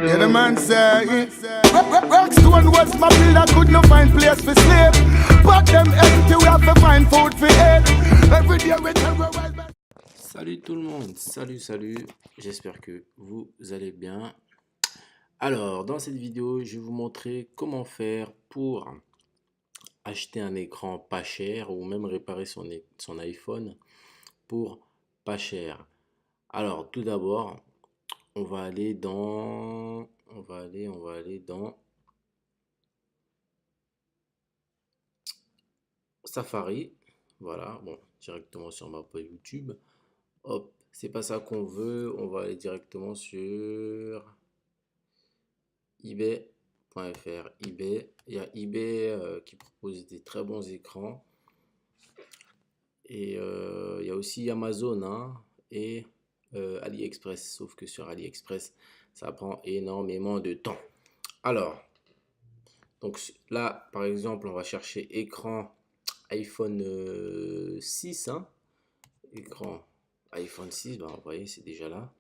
Yeah, the man say, Rockstone was my builder, could not find place for sleep. But them empty, we have to find food for eat. Every day we terrorize. Salut tout le monde, salut, j'espère que vous allez bien. Alors, dans cette vidéo, je vais vous montrer comment faire pour acheter un écran pas cher ou même réparer son iPhone pour pas cher. Alors, tout d'abord, on va aller dans Safari. Voilà, bon, directement sur ma page YouTube. Hop, c'est pas ça qu'on veut. On va aller directement sur eBay.fr. eBay, il y a eBay qui propose des très bons écrans. Et il y a aussi Amazon hein, et AliExpress. Sauf que sur AliExpress, ça prend énormément de temps. Alors, donc là, par exemple, on va chercher écran iPhone 6. Hein. Écran iPhone 6, bah, vous voyez, c'est déjà là.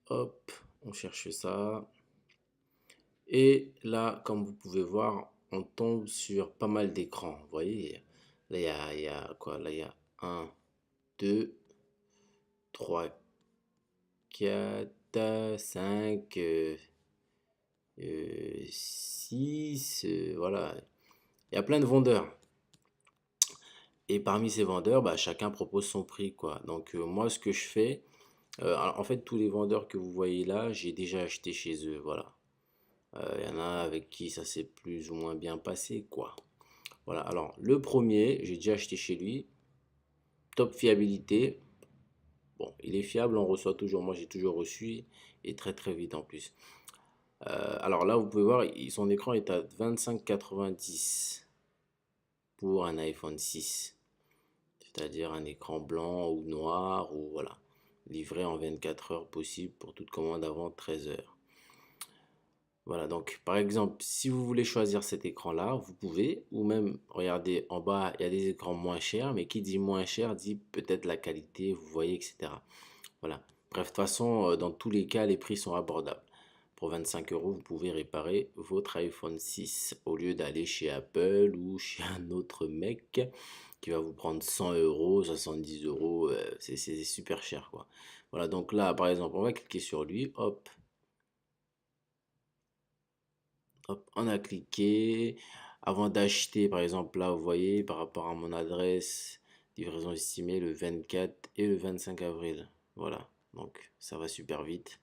Hop, on cherche ça. Et là, comme vous pouvez voir, on tombe sur pas mal d'écrans. Vous voyez, là, il y a quoi? Là, il y a 1, 2, 3, 4, 5, 6. Voilà. Il y a plein de vendeurs. Et parmi ces vendeurs, bah, chacun propose son prix, quoi. Donc, moi, ce que je fais, en fait, tous les vendeurs que vous voyez là, j'ai déjà acheté chez eux, voilà. Il y en a avec qui ça s'est plus ou moins bien passé, quoi. Voilà, alors le premier, j'ai déjà acheté chez lui. Top fiabilité. Bon, il est fiable, on reçoit toujours. Moi, j'ai toujours reçu et très très vite en plus. Alors là, vous pouvez voir, son écran est à 25,90 pour un iPhone 6. C'est-à-dire un écran blanc ou noir ou voilà. Livré en 24 heures possible pour toute commande avant 13 heures. Voilà, donc par exemple, si vous voulez choisir cet écran-là, vous pouvez, ou même, regardez, en bas, il y a des écrans moins chers, mais qui dit moins cher dit peut-être la qualité, vous voyez, etc. Voilà. Bref, de toute façon, dans tous les cas, les prix sont abordables. Pour 25 euros, vous pouvez réparer votre iPhone 6 au lieu d'aller chez Apple ou chez un autre mec qui va vous prendre 100 euros, 70 euros, c'est super cher, quoi. Voilà, donc là, par exemple, on va cliquer sur lui, hop. Hop, on a cliqué. Avant d'acheter, par exemple, là, vous voyez, par rapport à mon adresse, livraison estimée le 24 et le 25 avril. Voilà, donc ça va super vite.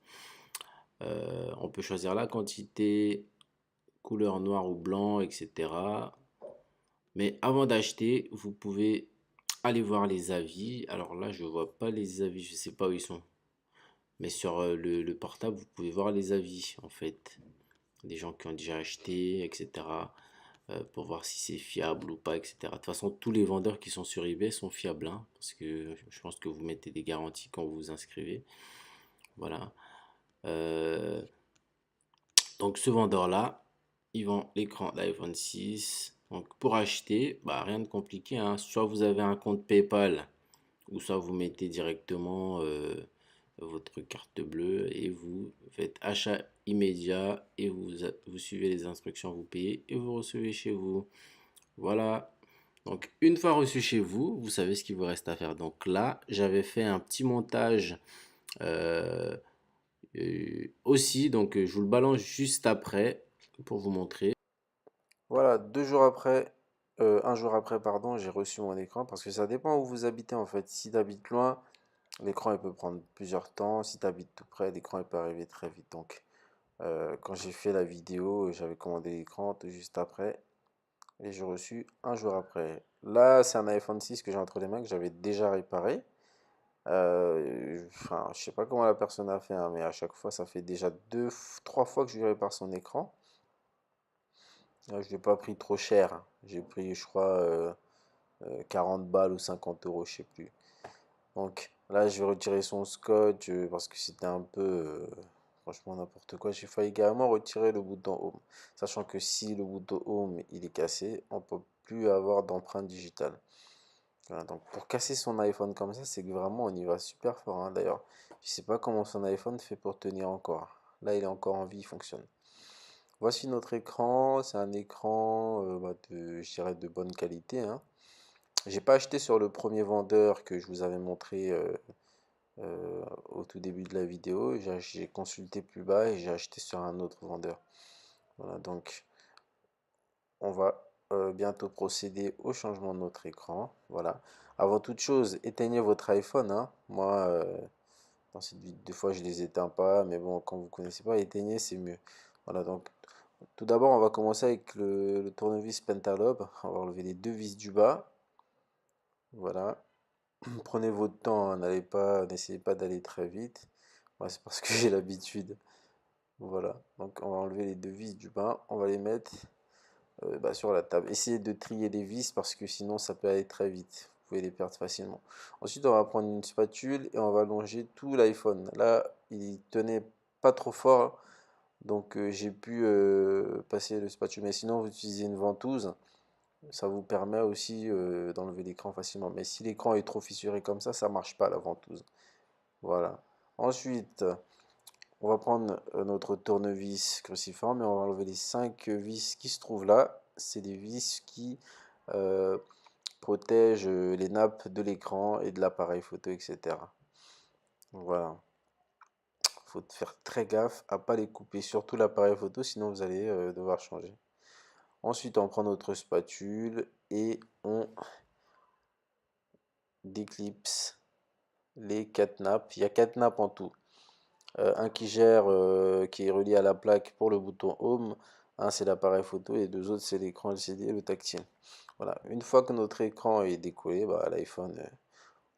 On peut choisir la quantité, couleur noir ou blanc, etc. Mais avant d'acheter, vous pouvez aller voir les avis. Alors là, je vois pas les avis, je sais pas où ils sont. Mais sur le portable, vous pouvez voir les avis, en fait. Des gens qui ont déjà acheté, etc. Pour voir si c'est fiable ou pas, etc. De toute façon, tous les vendeurs qui sont sur eBay sont fiables, hein, parce que je pense que vous mettez des garanties quand vous vous inscrivez. Voilà. Euh, donc ce vendeur-là, il vend l'écran d'iPhone 6. Donc pour acheter, bah, rien de compliqué, hein. Soit vous avez un compte PayPal, ou soit vous mettez directement votre carte bleue et vous faites achat immédiat et vous suivez les instructions, vous payez et vous recevez chez vous. Voilà. Donc une fois reçu chez vous, vous savez ce qu'il vous reste à faire. Donc là, j'avais fait un petit montage euh, aussi, donc je vous le balance juste après pour vous montrer. Voilà, 2 jours après, un jour après, pardon, j'ai reçu mon écran parce que ça dépend où vous habitez en fait. Si tu habites loin, l'écran il peut prendre plusieurs temps. Si tu habites tout près, l'écran il peut arriver très vite. Donc quand j'ai fait la vidéo, j'avais commandé l'écran tout juste après et j'ai reçu un jour après. Là, c'est un iPhone 6 que j'ai entre les mains que j'avais déjà réparé. Enfin, je sais pas comment la personne a fait, hein, mais à chaque fois, ça fait déjà 3 fois que je lui répare son écran. Là, je l'ai pas pris trop cher, hein. J'ai pris, je crois, 40 balles ou 50 euros, je sais plus. Donc là, je vais retirer son scotch parce que c'était un peu, franchement, n'importe quoi. J'ai failli également retirer le bouton home. Sachant que si le bouton home il est cassé, on peut plus avoir d'empreinte digitale. Voilà, donc pour casser son iPhone comme ça, c'est que vraiment on y va super fort, hein. D'ailleurs, je sais pas comment son iPhone fait pour tenir encore. Là, il est encore en vie, il fonctionne. Voici notre écran. C'est un écran je dirais de bonne qualité, hein. J'ai pas acheté sur le premier vendeur que je vous avais montré au tout début de la vidéo. J'ai consulté plus bas et j'ai acheté sur un autre vendeur. Voilà, donc on va bientôt procéder au changement de notre écran. Voilà. Avant toute chose, éteignez votre iPhone, hein. Moi, dans cette vidéo, des fois je les éteins pas, mais bon, quand vous connaissez pas, éteignez, c'est mieux. Voilà, donc tout d'abord, on va commencer avec le tournevis Pentalobe. On va enlever les deux vis du bas. Voilà. Prenez votre temps, hein, n'essayez pas d'aller très vite. Moi, c'est parce que j'ai l'habitude. Voilà. Donc, on va enlever les deux vis du bas. On va les mettre sur la table. Essayez de trier les vis parce que sinon, ça peut aller très vite. Vous pouvez les perdre facilement. Ensuite, on va prendre une spatule et on va longer tout l'iPhone. Là, il tenait pas trop fort. Donc, j'ai pu passer le spatule. Mais sinon, vous utilisez une ventouse. Ça vous permet aussi d'enlever l'écran facilement. Mais si l'écran est trop fissuré comme ça marche pas la ventouse. Voilà. Ensuite, on va prendre notre tournevis cruciforme et on va enlever les 5 vis qui se trouvent là. C'est des vis qui euh, protègent les nappes de l'écran et de l'appareil photo, etc. Voilà. Faut faire très gaffe à pas les couper, surtout l'appareil photo, sinon vous allez devoir changer. Ensuite, on prend notre spatule et on déclipse les 4 nappes. Il y a 4 nappes en tout. Un qui gère, qui est relié à la plaque pour le bouton Home. Un c'est l'appareil photo et deux autres c'est l'écran LCD et le tactile. Voilà. Une fois que notre écran est décollé, l'iPhone,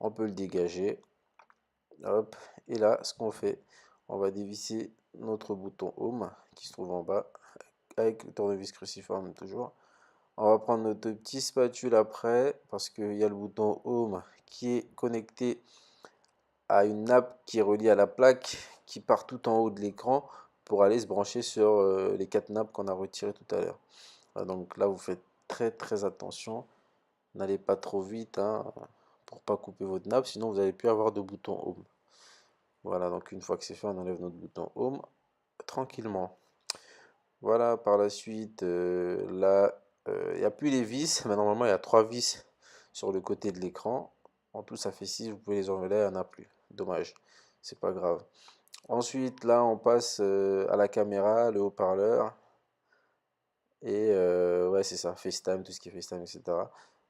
on peut le dégager. Hop. Et là, ce qu'on fait, on va dévisser notre bouton Home qui se trouve en bas avec le tournevis cruciforme toujours. On va prendre notre petit spatule après parce qu'il y a le bouton Home qui est connecté à une nappe qui est reliée à la plaque qui part tout en haut de l'écran pour aller se brancher sur les 4 nappes qu'on a retirées tout à l'heure. Donc là, vous faites très très attention. N'allez pas trop vite, hein, pour pas couper votre nappe, sinon vous n'allez plus avoir de bouton Home. Voilà, donc une fois que c'est fait, on enlève notre bouton Home tranquillement. Voilà, par la suite, là, il n'y a plus les vis, mais normalement il y a 3 vis sur le côté de l'écran. En tout, ça fait 6, vous pouvez les enlever, il n'y en a plus. Dommage, c'est pas grave. Ensuite, là, on passe à la caméra, le haut-parleur. Et ouais, c'est ça, FaceTime, tout ce qui est FaceTime, etc.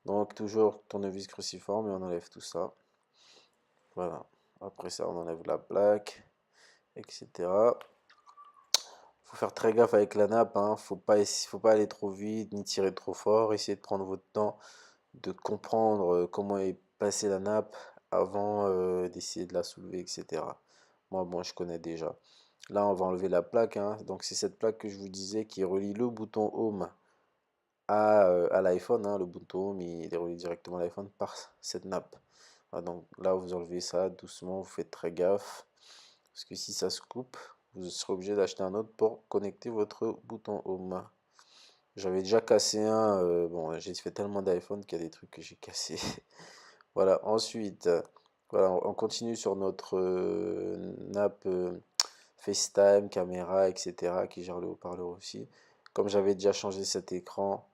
Donc, toujours tournevis cruciforme et on enlève tout ça. Voilà. Après ça, on enlève la plaque, etc. Faut faire très gaffe avec la nappe, hein. Faut pas aller trop vite, ni tirer trop fort. Essayez de prendre votre temps, de comprendre comment est passée la nappe avant d'essayer de la soulever, etc. Moi, bon, je connais déjà. Là, on va enlever la plaque, hein. Donc, c'est cette plaque que je vous disais qui relie le bouton Home à l'iPhone, hein. Le bouton Home, il est relié directement à l'iPhone par cette nappe. Ah, donc là, vous enlevez ça doucement, vous faites très gaffe. Parce que si ça se coupe, vous serez obligé d'acheter un autre pour connecter votre bouton Home. J'avais déjà cassé un. Bon, j'ai fait tellement d'iPhone qu'il y a des trucs que j'ai cassés. Voilà, ensuite, voilà, on continue sur notre nappe FaceTime, caméra, etc. qui gère le haut-parleur aussi. Comme j'avais déjà changé cet écran,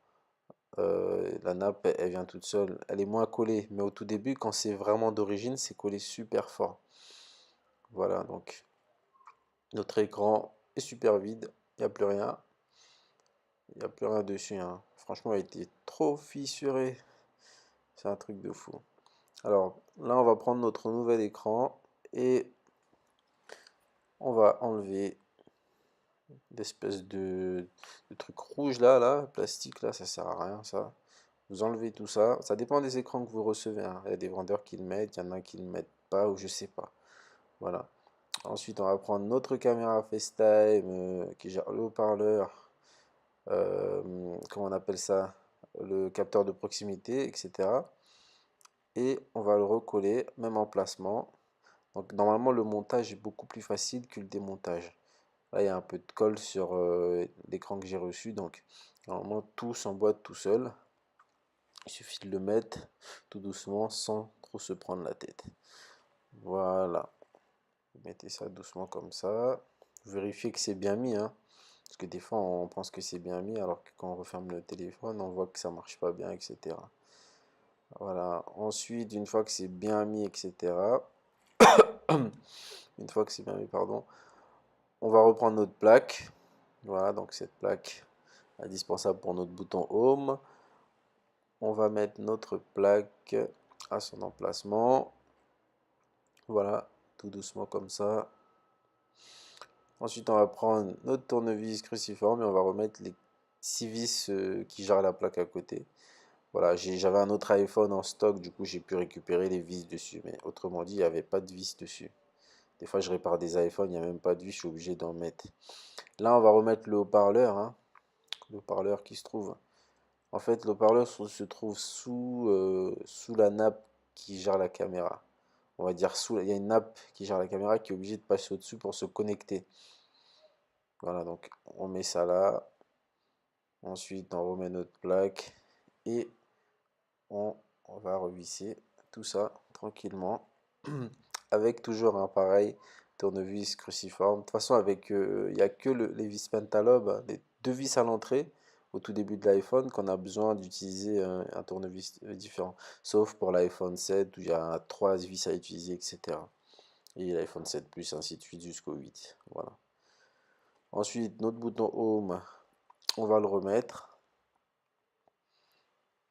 la nappe, elle vient toute seule. Elle est moins collée, mais au tout début, quand c'est vraiment d'origine, c'est collé super fort. Voilà, donc notre écran est super vide, il n'y a plus rien. Il n'y a plus rien dessus, hein. Franchement, il a été trop fissuré. C'est un truc de fou. Alors là, on va prendre notre nouvel écran et on va enlever l'espèce de truc rouge là, plastique là, ça sert à rien ça. Vous enlevez tout ça. Ça dépend des écrans que vous recevez, hein. Il y a des vendeurs qui le mettent, il y en a qui le mettent pas ou je sais pas. Voilà. Ensuite, on va prendre notre caméra FaceTime qui gère le haut-parleur, comment on appelle ça, le capteur de proximité, etc. Et on va le recoller, même emplacement. Donc normalement, le montage est beaucoup plus facile que le démontage. Là, il y a un peu de colle sur l'écran que j'ai reçu, donc normalement tout s'emboîte tout seul. Il suffit de le mettre tout doucement sans trop se prendre la tête. Voilà. Vous mettez ça doucement comme ça. Vérifiez que c'est bien mis, hein. Parce que des fois, on pense que c'est bien mis, alors que quand on referme le téléphone, on voit que ça marche pas bien, etc. Voilà. Ensuite, une fois que c'est bien mis, etc. Une fois que c'est bien mis, pardon, on va reprendre notre plaque. Voilà, donc cette plaque indispensable pour notre bouton Home. On va mettre notre plaque à son emplacement. Voilà, tout doucement comme ça. Ensuite, on va prendre notre tournevis cruciforme et on va remettre les 6 vis qui gèrent la plaque à côté. Voilà, j'avais un autre iPhone en stock, du coup j'ai pu récupérer les vis dessus. Mais autrement dit, il n'y avait pas de vis dessus. Des fois, je répare des iPhones, il n'y a même pas de vis, je suis obligé d'en mettre. Là, on va remettre le haut-parleur, hein, le haut-parleur qui se trouve. En fait, le haut-parleur se trouve sous la nappe qui gère la caméra. On va dire il y a une nappe qui gère la caméra qui est obligée de passer au-dessus pour se connecter. Voilà, donc on met ça là. Ensuite, on remet notre plaque et on va revisser tout ça tranquillement. Avec toujours un pareil tournevis cruciforme. De toute façon, avec il n'y a que les vis pentalobe, les 2 vis à l'entrée au tout début de l'iPhone qu'on a besoin d'utiliser un tournevis différent. Sauf pour l'iPhone 7 où il y a 3 vis à utiliser, etc. Et l'iPhone 7 Plus, ainsi de suite jusqu'au 8. Voilà. Ensuite, notre bouton Home, on va le remettre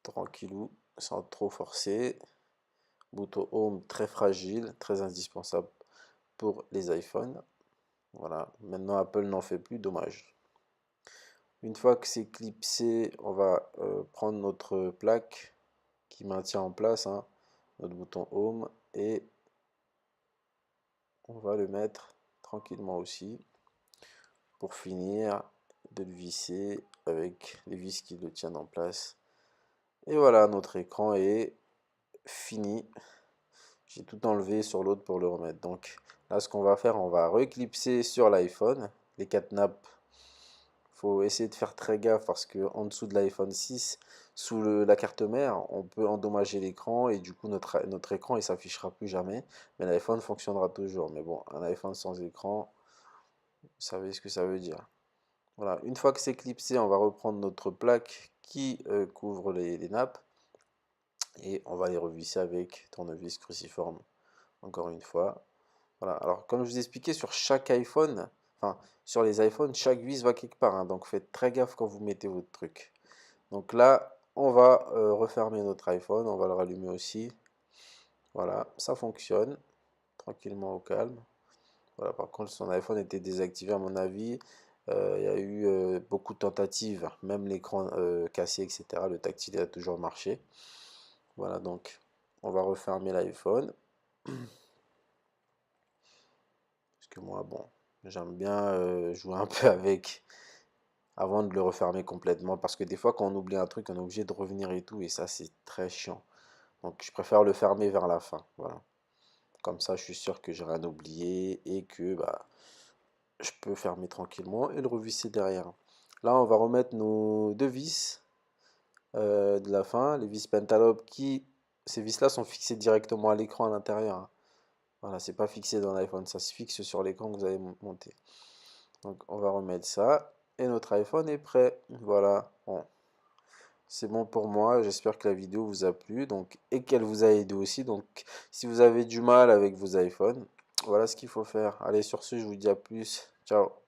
tranquillou, sans trop forcer. Bouton Home très fragile, très indispensable pour les iPhones. Voilà, maintenant Apple n'en fait plus, dommage. Une fois que c'est clipsé, on va prendre notre plaque qui maintient en place, hein, notre bouton Home, et on va le mettre tranquillement aussi pour finir de le visser avec les vis qui le tiennent en place. Et voilà, notre écran est fini. J'ai tout enlevé sur l'autre pour le remettre. Donc là, ce qu'on va faire, on va reclipser sur l'iPhone les 4 nappes. Il faut essayer de faire très gaffe parce que en dessous de l'iPhone 6, sous la carte mère, on peut endommager l'écran et du coup notre écran il s'affichera plus jamais. Mais l'iPhone fonctionnera toujours. Mais bon, un iPhone sans écran, vous savez ce que ça veut dire. Voilà, une fois que c'est clipsé, on va reprendre notre plaque qui couvre les nappes et on va les revisser avec tournevis cruciforme. Encore une fois. Voilà, alors comme je vous expliquais, sur chaque iPhone, enfin sur les iPhones, chaque vis va quelque part, hein, donc faites très gaffe quand vous mettez votre truc. Donc là, on va refermer notre iPhone, on va le rallumer aussi. Voilà, ça fonctionne, tranquillement au calme. Voilà, par contre, son iPhone était désactivé à mon avis. Il y a eu beaucoup de tentatives, même l'écran cassé, etc. Le tactile a toujours marché. Voilà, donc on va refermer l'iPhone. Parce que moi, bon, j'aime bien jouer un peu avec avant de le refermer complètement. Parce que des fois, quand on oublie un truc, on est obligé de revenir et tout. Et ça, c'est très chiant. Donc, je préfère le fermer vers la fin. Voilà. Comme ça, je suis sûr que j'ai rien oublié et que bah, je peux fermer tranquillement et le revisser derrière. Là, on va remettre nos 2 vis de la fin. Les vis pentalobe ces vis-là sont fixées directement à l'écran à l'intérieur, hein. Voilà, c'est pas fixé dans l'iPhone, ça se fixe sur l'écran que vous avez monté. Donc on va remettre ça et notre iPhone est prêt. Voilà, bon, c'est bon pour moi. J'espère que la vidéo vous a plu et qu'elle vous a aidé aussi. Donc si vous avez du mal avec vos iPhones, voilà ce qu'il faut faire. Allez, sur ce, je vous dis à plus. Ciao.